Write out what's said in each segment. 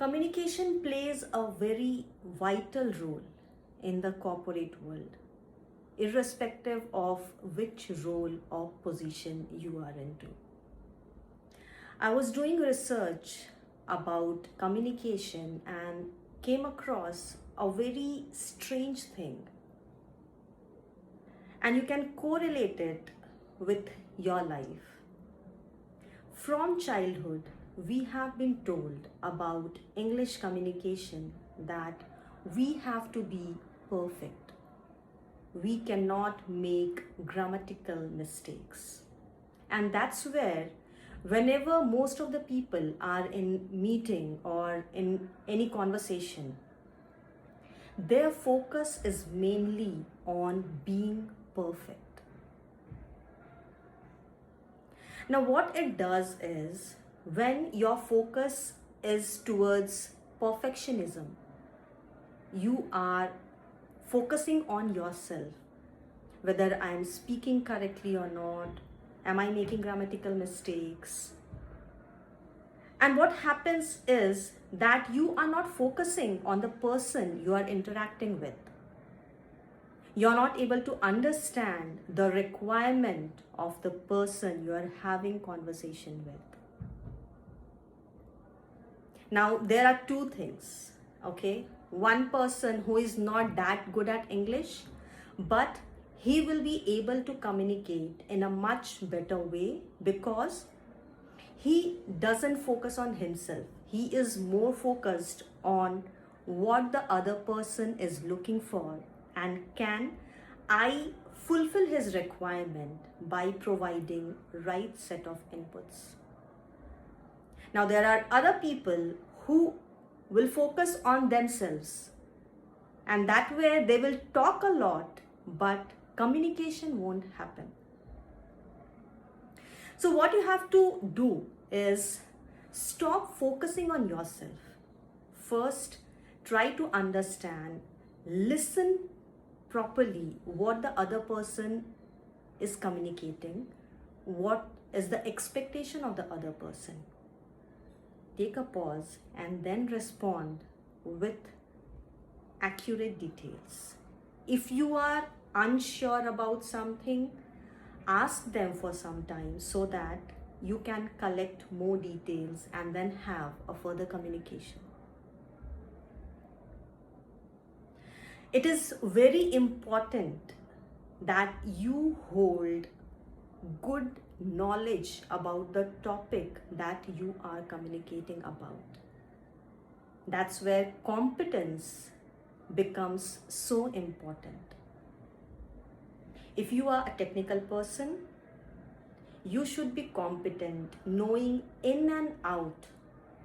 Communication plays a very vital role in the corporate world, irrespective of which role or position you are into. I was doing research about communication and came across a very strange thing. And you can correlate it with your life. From childhood, we have been told about English communication that we have to be perfect. We cannot make grammatical mistakes. And that's where, whenever most of the people are in meeting or in any conversation, their focus is mainly on being perfect. Now, what it does is, when your focus is towards perfectionism, you are focusing on yourself, whether I am speaking correctly or not, am I making grammatical mistakes? And what happens is that you are not focusing on the person you are interacting with. You're not able to understand the requirement of the person you are having conversation with. Now, there are two things, okay? One person who is not that good at English, but he will be able to communicate in a much better way because he doesn't focus on himself. He is more focused on what the other person is looking for, and can I fulfill his requirement by providing right set of inputs. Now, there are other people who will focus on themselves, and that way they will talk a lot, but communication won't happen. So what you have to do is stop focusing on yourself. First, try to understand, listen properly what the other person is communicating, what is the expectation of the other person. Take a pause and then respond with accurate details. If you are unsure about something, ask them for some time so that you can collect more details and then have a further communication. It is very important that you hold good knowledge about the topic that you are communicating about. That's where competence becomes so important. If you are a technical person, you should be competent knowing in and out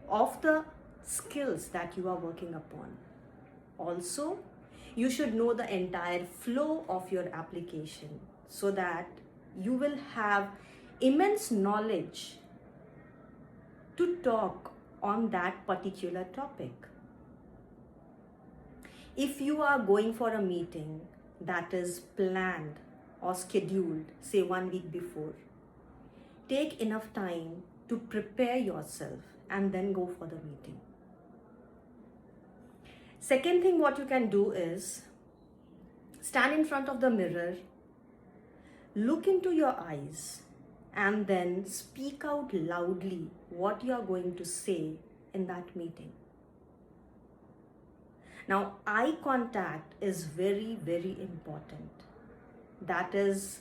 of the skills that you are working upon. Also, you should know the entire flow of your application so that you will have immense knowledge to talk on that particular topic. If you are going for a meeting that is planned or scheduled, say 1 week before, take enough time to prepare yourself and then go for the meeting. Second thing what you can do is stand in front of the mirror, look into your eyes, and then speak out loudly what you are going to say in that meeting. Now, eye contact is very, very important. That is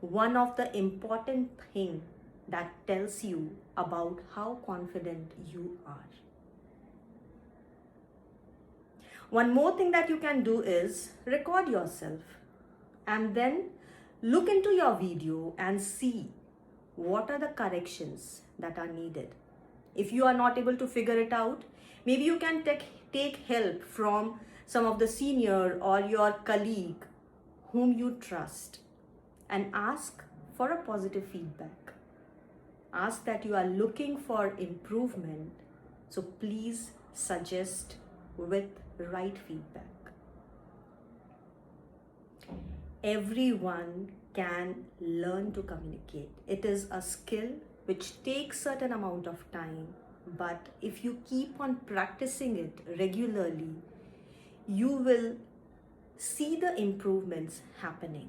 one of the important things that tells you about how confident you are. One more thing that you can do is record yourself and then look into your video and see what are the corrections that are needed. If you are not able to figure it out, maybe you can take help from some of the senior or your colleague whom you trust and ask for a positive feedback. Ask that you are looking for improvement, so please suggest with right feedback. Everyone can learn to communicate. It is a skill which takes certain amount of time, but if you keep on practicing it regularly, you will see the improvements happening.